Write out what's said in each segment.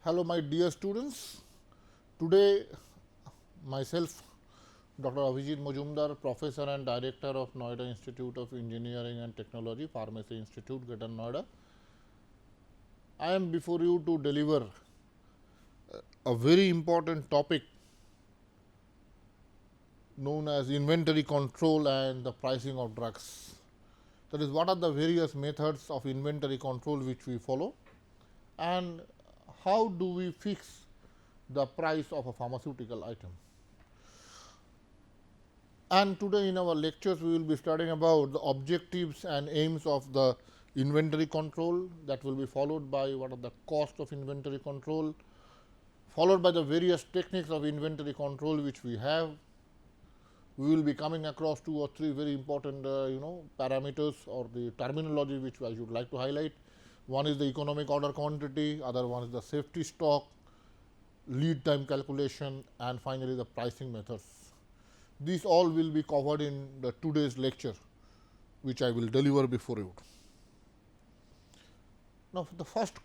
Hello, my dear students. Today, myself, Dr. Abhijit Majumdar, Professor and Director of Noida Institute of Engineering and Technology, Pharmacy Institute, Greater Noida. I am before you to deliver a very important topic known as inventory control and the pricing of drugs. That is, what are the various methods of inventory control which we follow, and how do we fix the price of a pharmaceutical item. And today in our lectures we will be studying about the objectives and aims of the inventory control, that will be followed by what are the cost of inventory control, followed by the various techniques of inventory control which we have. We will be coming across 2 or 3 very important parameters or the terminology which I should like to highlight. One is the economic order quantity, other one is the safety stock, lead time calculation, and finally the pricing methods. These all will be covered in the today's lecture which I will deliver before you. Now, for the first,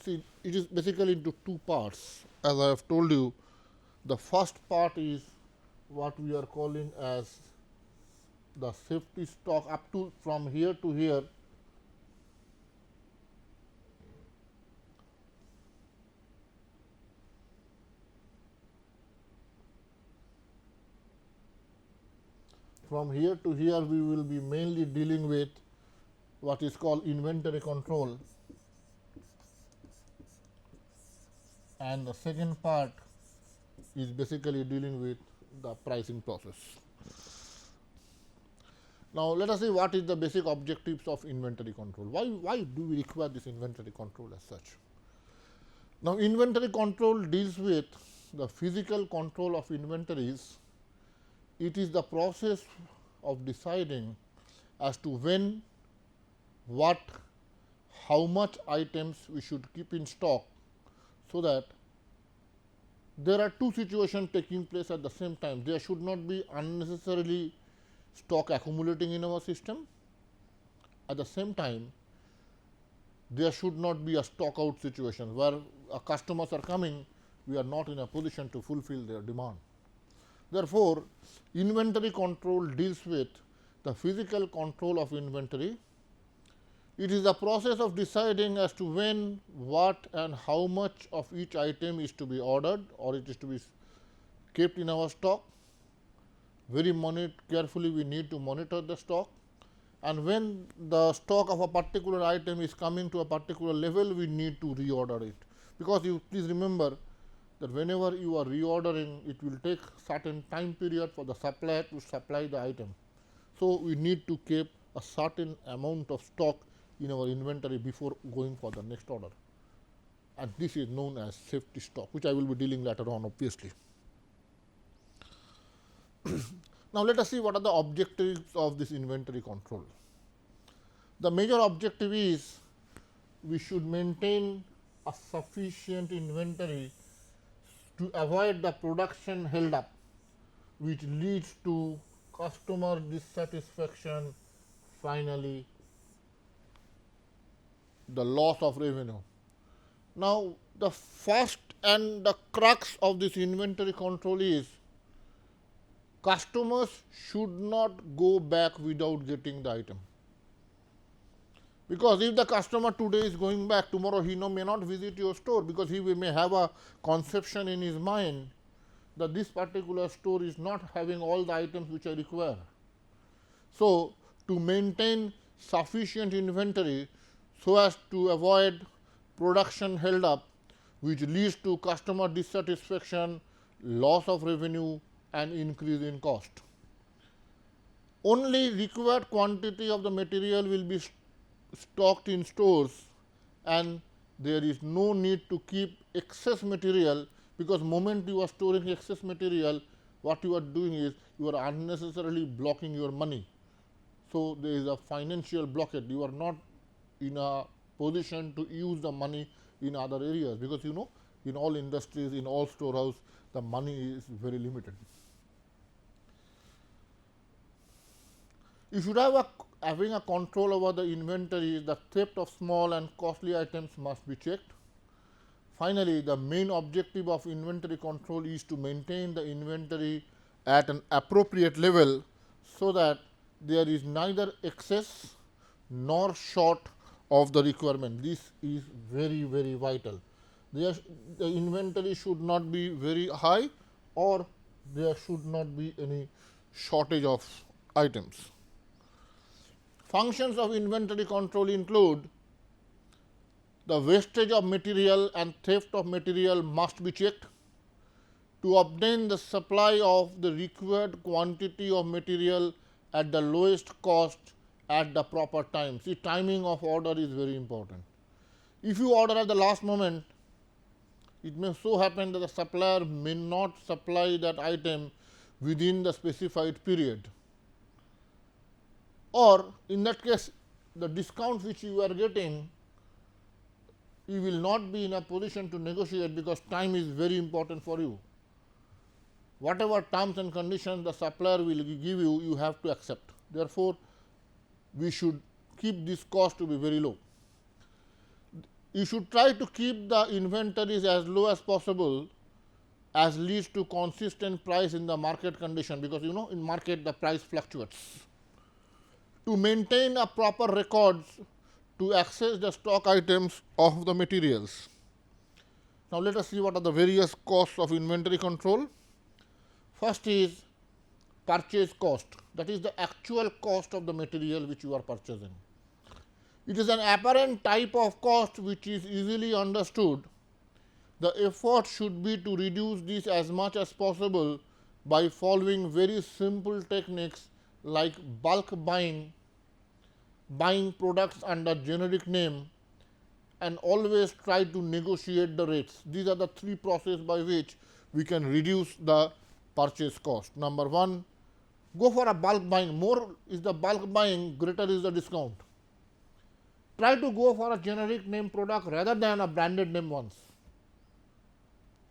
see, it is basically into 2 parts. As I have told you, the first part is what we are calling as the safety stock up to from here to here. From here to here, we will be mainly dealing with what is called inventory control, and the second part is basically dealing with the pricing process. Now, let us see what is the basic objectives of inventory control. Why do we require this inventory control as such? Now, inventory control deals with the physical control of inventories. It is the process of deciding as to when, what, how much items we should keep in stock, so that there are 2 situations taking place at the same time. There should not be unnecessarily stock accumulating in our system. At the same time, there should not be a stock out situation where customers are coming, we are not in a position to fulfill their demand. Therefore, inventory control deals with the physical control of inventory. It is the process of deciding as to when, what, and how much of each item is to be ordered or it is to be kept in our stock. Very carefully we need to monitor the stock, and when the stock of a particular item is coming to a particular level, we need to reorder it, because you please remember that whenever you are reordering, it will take certain time period for the supplier to supply the item. So, we need to keep a certain amount of stock in our inventory before going for the next order, and this is known as safety stock, which I will be dealing later on obviously. Now, let us see what are the objectives of this inventory control. The major objective is we should maintain a sufficient inventory to avoid the production held up, which leads to customer dissatisfaction, finally the loss of revenue. Now, the first and the crux of this inventory control is customers should not go back without getting the item. Because if the customer today is going back, tomorrow he may not visit your store, because he may have a conception in his mind that this particular store is not having all the items which I require. So, to maintain sufficient inventory so as to avoid production held up, which leads to customer dissatisfaction, loss of revenue, and increase in cost. Only required quantity of the material will be stocked in stores, and there is no need to keep excess material, because moment you are storing excess material, what you are doing is you are unnecessarily blocking your money. So, there is a financial blockade, you are not in a position to use the money in other areas, because in all industries, in all storehouse, the money is very limited. You should have having a control over the inventory. The theft of small and costly items must be checked. finally, the main objective of inventory control is to maintain the inventory at an appropriate level, so that there is neither excess nor short of the requirement. This is very, very vital. The inventory should not be very high, or there should not be any shortage of items. Functions of inventory control include: the wastage of material and theft of material must be checked. To obtain the supply of the required quantity of material at the lowest cost at the proper time. See, timing of order is very important. If you order at the last moment, it may so happen that the supplier may not supply that item within the specified period, or in that case the discount which you are getting, you will not be in a position to negotiate, because time is very important for you. Whatever terms and conditions the supplier will give you, you have to accept. Therefore, we should keep this cost to be very low. You should try to keep the inventories as low as possible, as leads to consistent price in the market condition, because in market the price fluctuates. To maintain a proper records to access the stock items of the materials. Now, let us see what are the various costs of inventory control. First is purchase cost, that is the actual cost of the material which you are purchasing. It is an apparent type of cost which is easily understood. The effort should be to reduce this as much as possible by following very simple techniques like bulk buying, buying products under generic name, and always try to negotiate the rates. These are the three processes by which we can reduce the purchase cost. Number one, go for a bulk buying. More is the bulk buying, greater is the discount. Try to go for a generic name product rather than a branded name ones.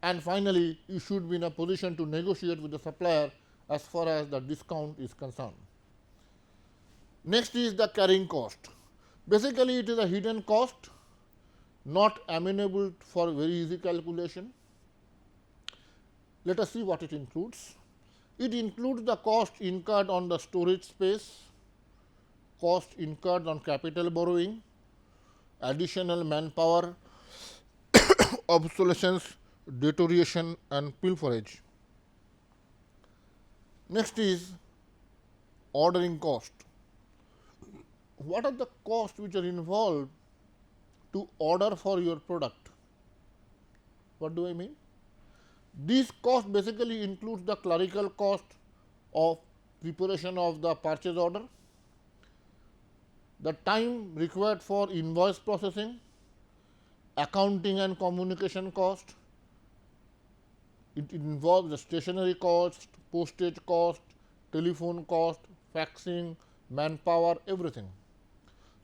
And finally, you should be in a position to negotiate with the supplier as far as the discount is concerned. Next is the carrying cost. Basically, it is a hidden cost, not amenable for very easy calculation. Let us see what it includes. It includes the cost incurred on the storage space, cost incurred on capital borrowing, additional manpower, obsolescence, deterioration, and pilferage. Next is ordering cost. What are the costs which are involved to order for your product? What do I mean? This cost basically includes the clerical cost of preparation of the purchase order, the time required for invoice processing, accounting and communication cost. It involves the stationery cost, postage cost, telephone cost, faxing, manpower, everything.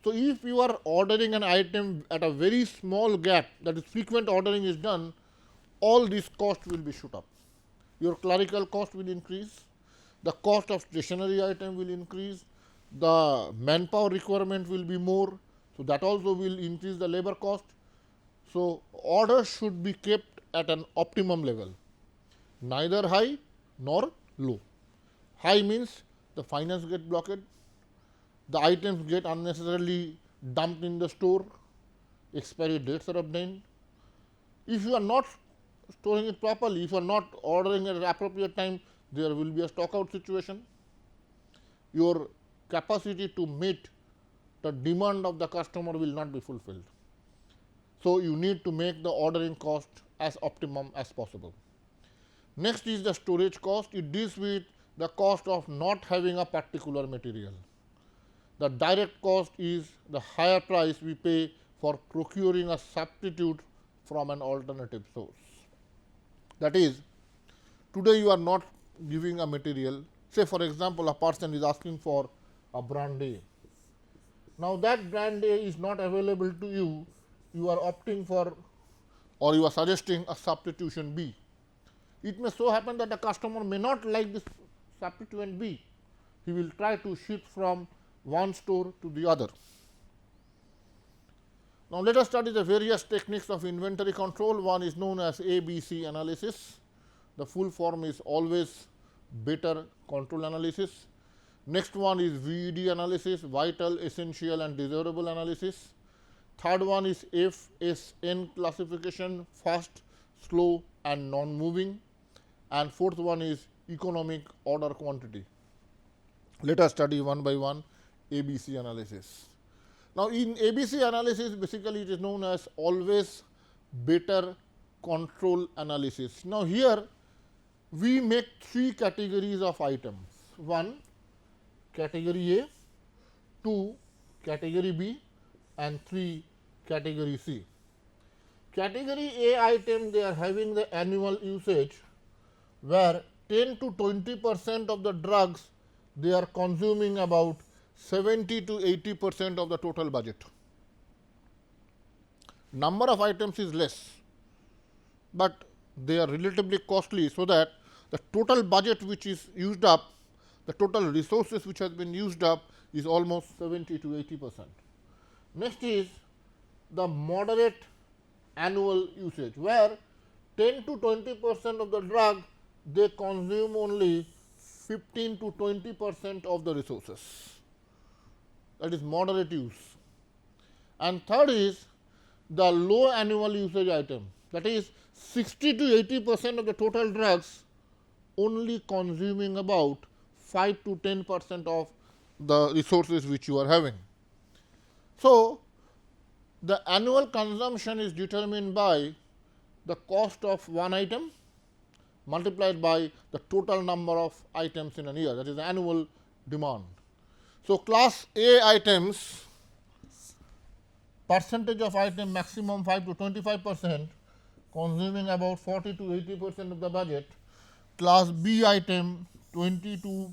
So, if you are ordering an item at a very small gap, that is frequent ordering is done, all these costs will be shoot up. Your clerical cost will increase, the cost of stationery item will increase, the manpower requirement will be more, so that also will increase the labor cost. So, orders should be kept at an optimum level, neither high nor low. High means the finance get blocked, the items get unnecessarily dumped in the store, expiry dates are obtained. If you are not storing it properly, if you are not ordering at an appropriate time, there will be a stock out situation. Your capacity to meet the demand of the customer will not be fulfilled. So, you need to make the ordering cost as optimum as possible. Next is the storage cost. It deals with the cost of not having a particular material. The direct cost is the higher price we pay for procuring a substitute from an alternative source. That is, today you are not giving a material. Say for example, a person is asking for a brand A. Now, that brand A is not available to you, you are opting for, or you are suggesting a substitution B. It may so happen that the customer may not like this substituent B. He will try to shift from one store to the other. Now, let us study the various techniques of inventory control. One is known as ABC analysis. The full form is always better control analysis. Next one is VED analysis, vital, essential and desirable analysis. Third one is FSN classification, fast, slow and non-moving. And fourth one is economic order quantity. Let us study one by one ABC analysis. Now, in ABC analysis, basically it is known as always better control analysis. Now, here we make three categories of items. One, category A, two, category B and three, category C. Category A item, they are having the annual usage where 10 to 20% of the drugs they are consuming about 70 to 80% of the total budget. Number of items is less, but they are relatively costly, so that the total budget which is used up, the total resources which has been used up is almost 70 to 80%. Next is the moderate annual usage, where 10 to 20% of the drug they consume only 15 to 20% of the resources, that is moderate use. And third is the low annual usage item, that is 60 to 80% of the total drugs only consuming about 5 to 10% of the resources which you are having. So, the annual consumption is determined by the cost of one item multiplied by the total number of items in a year, that is the annual demand. So, class A items, percentage of item maximum 5 to 25%, consuming about 40 to 80% of the budget. Class B item, 20 to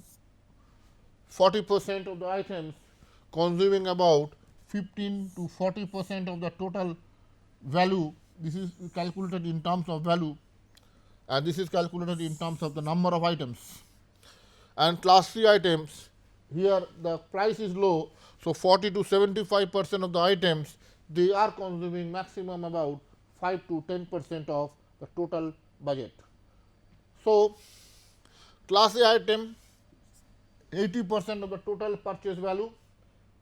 40% of the items, consuming about 15 to 40% of the total value. This is calculated in terms of value, and this is calculated in terms of the number of items. And class C items, here the price is low, so 40 to 75% of the items they are consuming maximum about 5 to 10% of the total budget. So, class A item 80% of the total purchase value,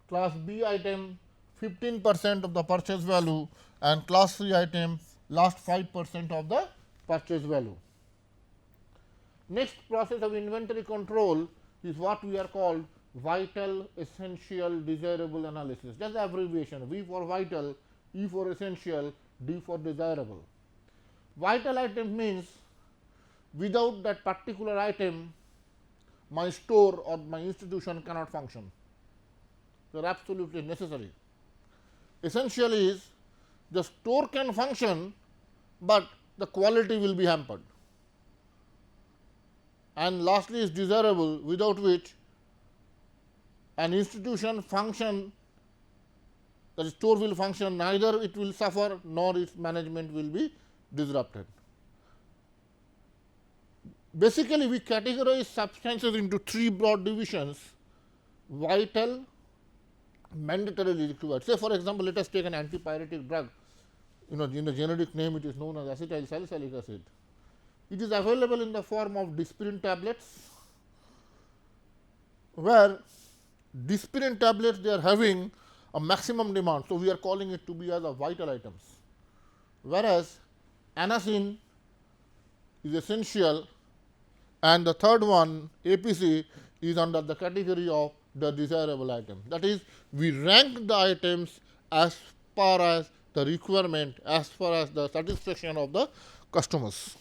class B item 15% of the purchase value, and class C item last 5% of the purchase value. Next process of inventory control is what we are called vital, essential, desirable analysis. That is the abbreviation, V for vital, E for essential, D for desirable. Vital item means without that particular item my store or my institution cannot function. They are absolutely necessary. Essential is the store can function, but the quality will be hampered. And lastly is desirable, without which an institution function, the store will function, neither it will suffer nor its management will be disrupted. Basically, we categorize substances into three broad divisions: vital, mandatorily required. Say for example, let us take an antipyretic drug. In the generic name it is known as acetyl salicylic acid. It is available in the form of dispirin tablets, where dispirin tablets they are having a maximum demand. So, we are calling it to be as a vital items, whereas anacin is essential, and the third one APC is under the category of the desirable item. That is, we rank the items as far as the requirement, as far as the satisfaction of the customers.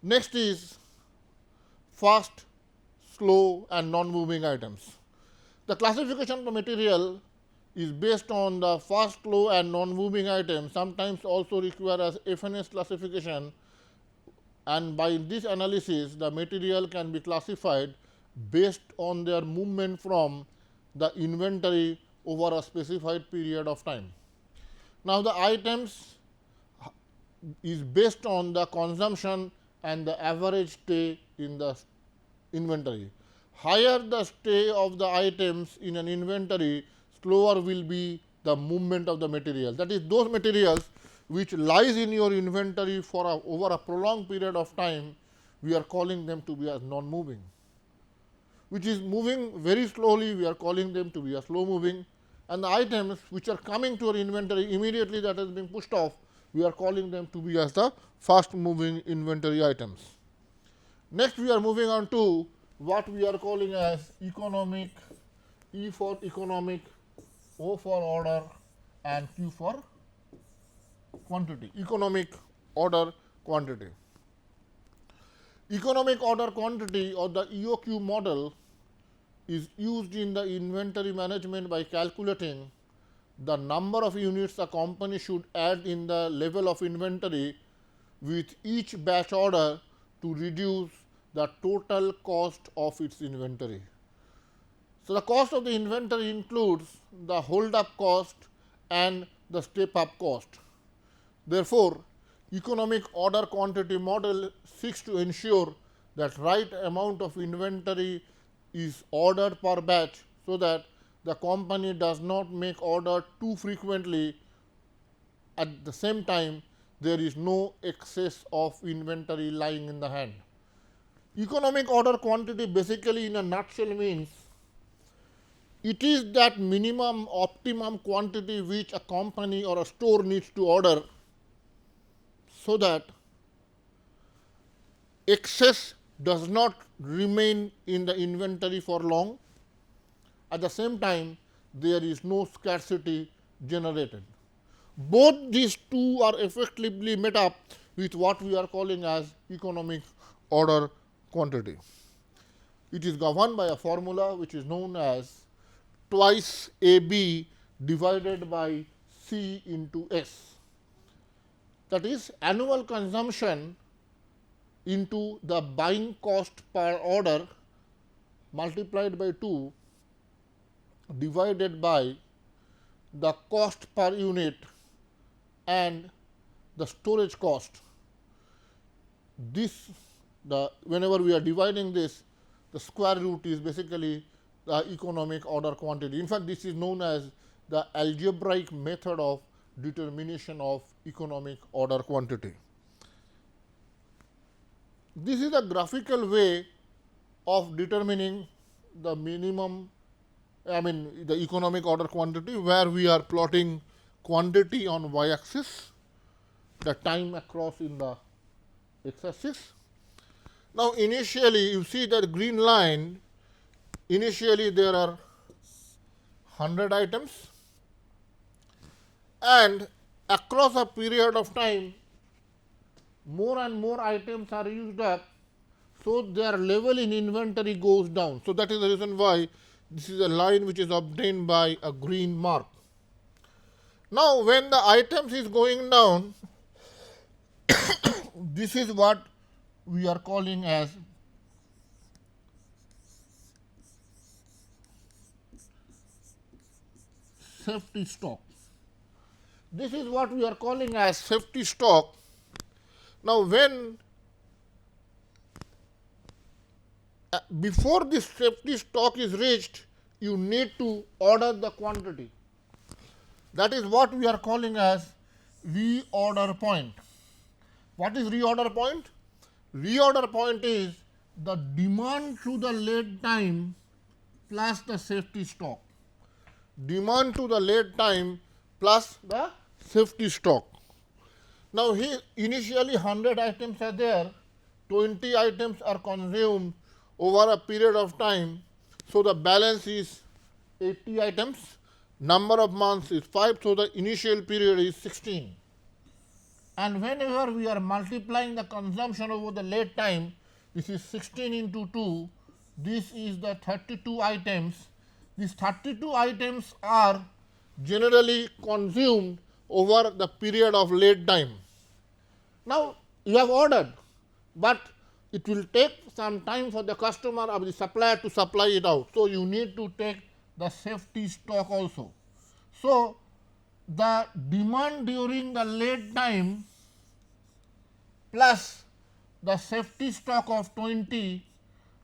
Next is fast, slow and non-moving items. The classification of the material is based on the fast, slow and non-moving items, sometimes also require as FNS classification, and by this analysis the material can be classified based on their movement from the inventory over a specified period of time. Now, the items is based on the consumption and the average stay in the inventory. Higher the stay of the items in an inventory, slower will be the movement of the material. That is, those materials which lies in your inventory for over a prolonged period of time, we are calling them to be as non-moving. Which is moving very slowly, we are calling them to be as slow moving, and the items which are coming to our inventory immediately that is being pushed off, we are calling them to be as the fast moving inventory items. Next, we are moving on to what we are calling as economic, E for economic, O for order, and Q for quantity. Economic order quantity. Economic order quantity or the EOQ model is used in the inventory management by calculating the number of units a company should add in the level of inventory with each batch order to reduce the total cost of its inventory. So, the cost of the inventory includes the hold up cost and the step up cost. Therefore, economic order quantity model seeks to ensure that right amount of inventory is ordered per batch, so that the company does not make order too frequently. At the same time, there is no excess of inventory lying in the hand. Economic order quantity basically in a nutshell means it is that minimum optimum quantity which a company or a store needs to order, so that excess does not remain in the inventory for long. At the same time, there is no scarcity generated. Both these two are effectively met up with what we are calling as economic order quantity. It is governed by a formula which is known as twice AB divided by C into S. That is, annual consumption into the buying cost per order multiplied by 2 divided by the cost per unit and the storage cost. This, whenever we are dividing this, the square root is basically the economic order quantity. In fact, this is known as the algebraic method of determination of economic order quantity. This is a graphical way of determining the minimum, the economic order quantity, where we are plotting quantity on y axis, the time across in the x axis. Now, initially you see that green line, initially there are 100 items, and across a period of time more and more items are used up, so their level in inventory goes down. So, that is the reason why this is a line which is obtained by a green mark. Now, when the items is going down, this is what we are calling as safety stock. This is what we are calling as safety stock. Now, when before this safety stock is reached, you need to order the quantity. That is what we are calling as reorder point. What is reorder point? Reorder point is the demand to the lead time plus the safety stock. Demand to the lead time plus the safety stock. Now, here initially 100 items are there, 20 items are consumed over a period of time. So, the balance is 80 items, number of months is 5, so the initial period is 16. And whenever we are multiplying the consumption over the lead time, this is 16 into 2, this is the 32 items. These 32 items are generally consumed over the period of lead time. Now, you have ordered, but it will take some time for the customer or the supplier to supply it out. So, you need to take the safety stock also. So, the demand during the lead time plus the safety stock of 20,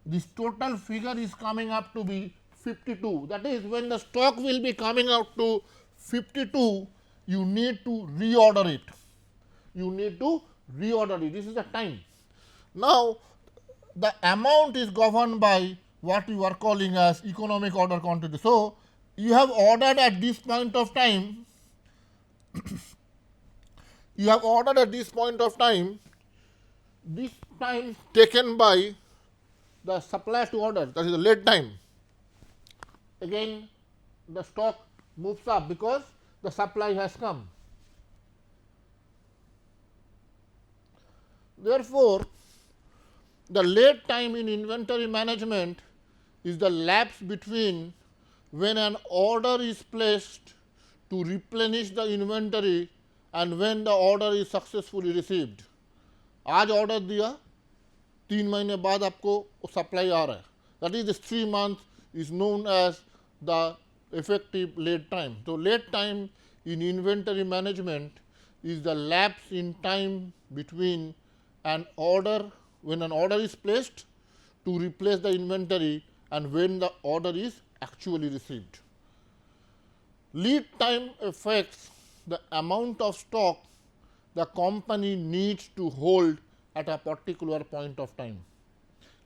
this total figure is coming up to be 52. That is, when the stock will be coming out to 52, you need to reorder it. You need to reorder it. This is the time. Now, the amount is governed by what you are calling as economic order quantity. So, you have ordered at this point of time, this time taken by the supplier to order, that is the lead time. Again, the stock moves up because the supply has come. Therefore, the lead time in inventory management is the lapse between when an order is placed to replenish the inventory and when the order is successfully received. आज order दिया, 3 महीने बाद आपको supply आ रहा है, that is this 3 months is known as the effective lead time. So, lead time in inventory management is the lapse in time between an order, when an order is placed to replace the inventory and when the order is actually received. Lead time affects the amount of stock the company needs to hold at a particular point of time.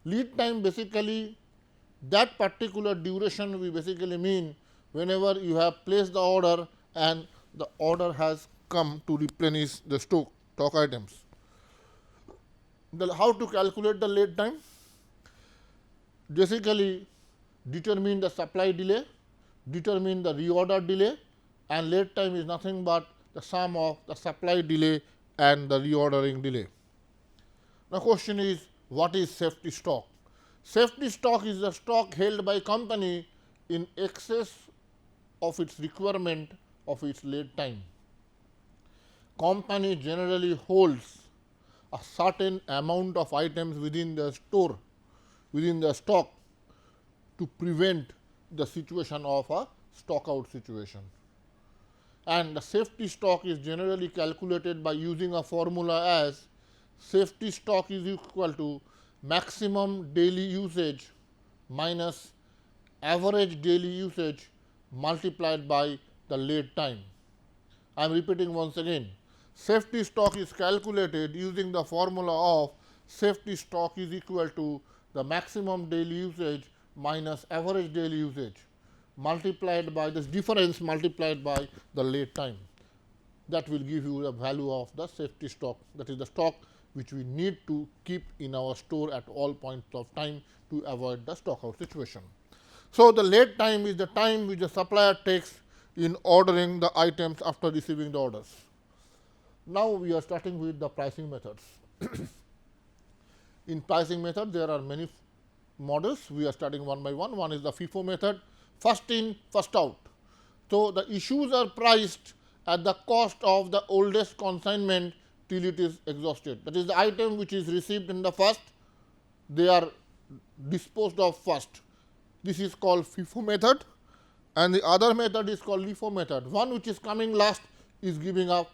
Lead time basically, that particular duration we basically mean whenever you have placed the order and the order has come to replenish the stock items. How to calculate the lead time? Basically, determine the supply delay, determine the reorder delay, and lead time is nothing but the sum of the supply delay and the reordering delay. The question is, what is safety stock? Safety stock is the stock held by company in excess of its requirement of its lead time. Company generally holds a certain amount of items within the store, within the stock, to prevent the situation of a stock out situation. And the safety stock is generally calculated by using a formula as safety stock is equal to maximum daily usage minus average daily usage multiplied by the lead time. I am repeating once again, safety stock is calculated using the formula of safety stock is equal to the maximum daily usage minus average daily usage multiplied by this difference multiplied by the lead time. That will give you the value of the safety stock, that is the stock which we need to keep in our store at all points of time to avoid the stock out situation. So, the lead time is the time which the supplier takes in ordering the items after receiving the orders. Now, we are starting with the pricing methods. In pricing method, there are many models. We are starting one by one. One is the Fifo method, first in, first out. So, the issues are priced at the cost of the oldest consignment till it is exhausted. That is, the item which is received in the first, they are disposed of first. This is called Fifo method, and the other method is called LIFO method. One which is coming last is giving up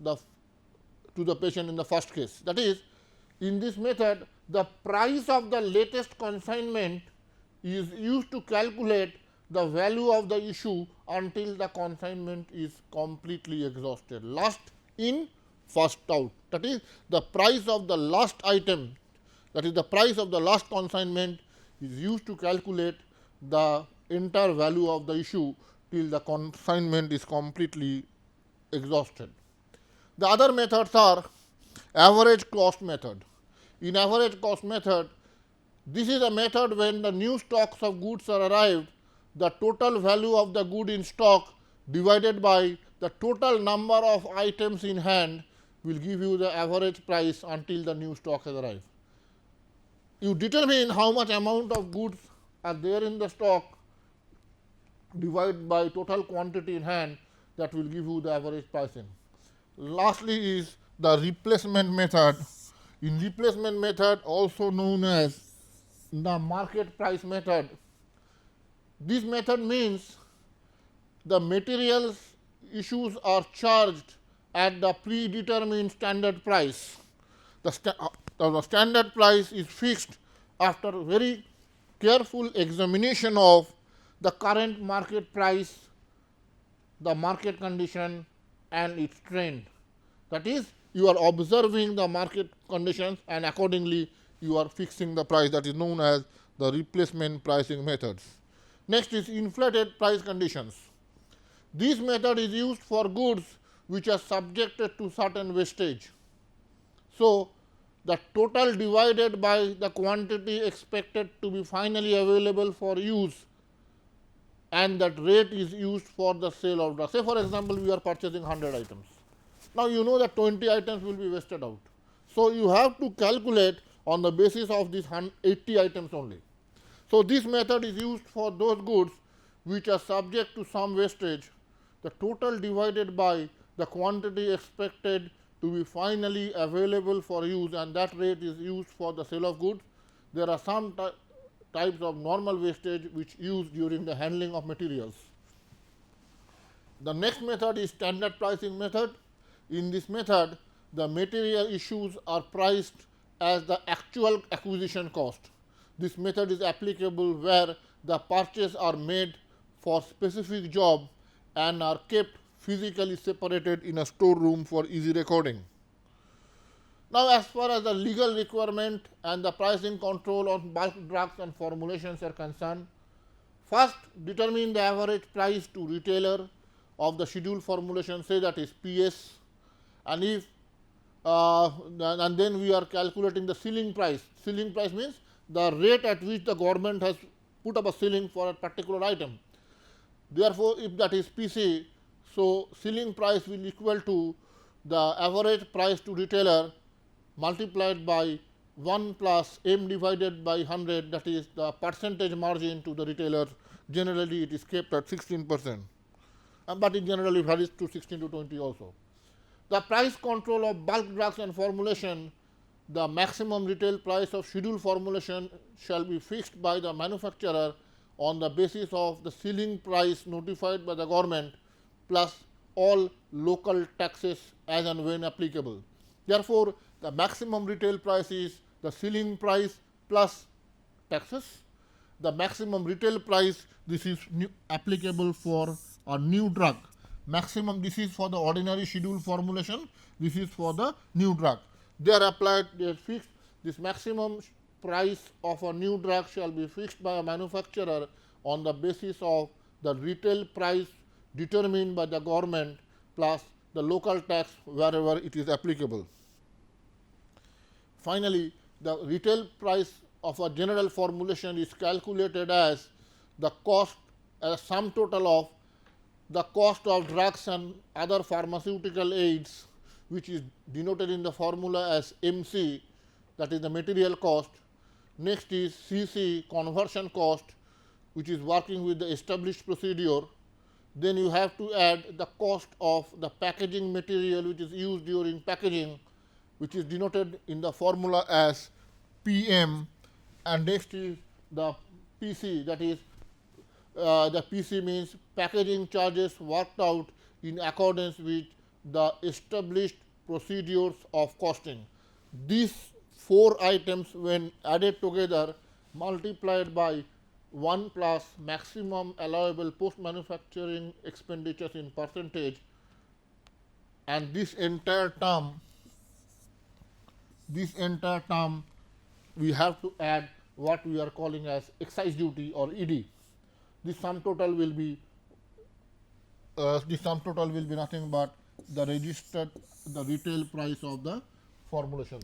to the patient in the first case. That is, in this method, the price of the latest consignment is used to calculate the value of the issue until the consignment is completely exhausted. Last in, first out. That is, the price of the last item, that is the price of the last consignment is used to calculate the entire value of the issue till the consignment is completely exhausted. The other methods are average cost method. In average cost method, this is a method when the new stocks of goods are arrived, the total value of the good in stock divided by the total number of items in hand will give you the average price until the new stock has arrived. You determine how much amount of goods are there in the stock, divide by total quantity in hand, that will give you the average pricing. Lastly is the replacement method. In replacement method, also known as the market price method, this method means the materials issues are charged at the predetermined standard price. The standard price is fixed after very careful examination of the current market price, the market condition and its trend. That is, you are observing the market conditions and accordingly you are fixing the price. That is known as the replacement pricing methods. Next is inflated price conditions. This method is used for goods which are subjected to certain wastage. So, the total divided by the quantity expected to be finally available for use, and that rate is used for the sale of drugs. Say for example, we are purchasing 100 items. Now, you know that 20 items will be wasted out. So, you have to calculate on the basis of these 80 items only. So, this method is used for those goods which are subject to some wastage. The total divided by the quantity expected to be finally available for use, and that rate is used for the sale of goods. There are some types of normal wastage which used during the handling of materials. The next method is standard pricing method. In this method, the material issues are priced as the actual acquisition cost. This method is applicable where the purchases are made for specific job and are kept physically separated in a storeroom for easy recording. Now, as far as the legal requirement and the pricing control on bulk drugs and formulations are concerned, first determine the average price to retailer of the scheduled formulation, say that is PS, and if and then we are calculating the ceiling price. Ceiling price means the rate at which the government has put up a ceiling for a particular item. Therefore, if that is PC, so ceiling price will equal to the average price to retailer multiplied by 1 plus m divided by 100, that is the percentage margin to the retailer. Generally, it is kept at 16%, but in general it varies to 16 to 20 also. The price control of bulk drugs and formulation, the maximum retail price of scheduled formulation shall be fixed by the manufacturer on the basis of the ceiling price notified by the government plus all local taxes as and when applicable. Therefore, the maximum retail price is the ceiling price plus taxes. The maximum retail price, this is applicable for a new drug. Maximum, this is for the ordinary scheduled formulation, this is for the new drug. They are applied, they are fixed. This maximum price of a new drug shall be fixed by a manufacturer on the basis of the retail price determined by the government plus the local tax wherever it is applicable. Finally, the retail price of a general formulation is calculated as the cost, as a sum total of the cost of drugs and other pharmaceutical aids, which is denoted in the formula as MC, that is the material cost. Next is CC, conversion cost, which is working with the established procedure. Then you have to add the cost of the packaging material which is used during packaging, which is denoted in the formula as PM, and next is the PC, that is the PC means packaging charges worked out in accordance with the established procedures of costing. These 4 items when added together multiplied by 1 plus maximum allowable post manufacturing expenditures in percentage, and this entire term we have to add what we are calling as excise duty or ED. This sum total will be nothing but the retail price of the formulations.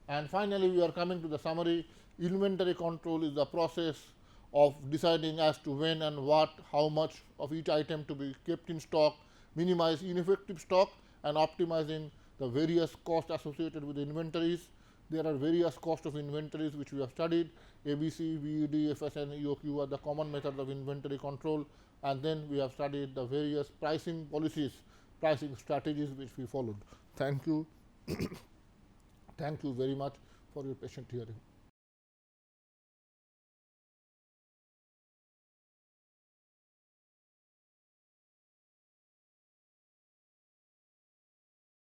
And finally, we are coming to the summary. Inventory control is the process of deciding as to when and what, how much of each item to be kept in stock, minimize ineffective stock, and optimizing the various costs associated with the inventories. There are various costs of inventories which we have studied. ABC, VED, FSN, EOQ are the common methods of inventory control, and then we have studied the various pricing policies, pricing strategies which we followed. Thank you. Thank you very much for your patient hearing.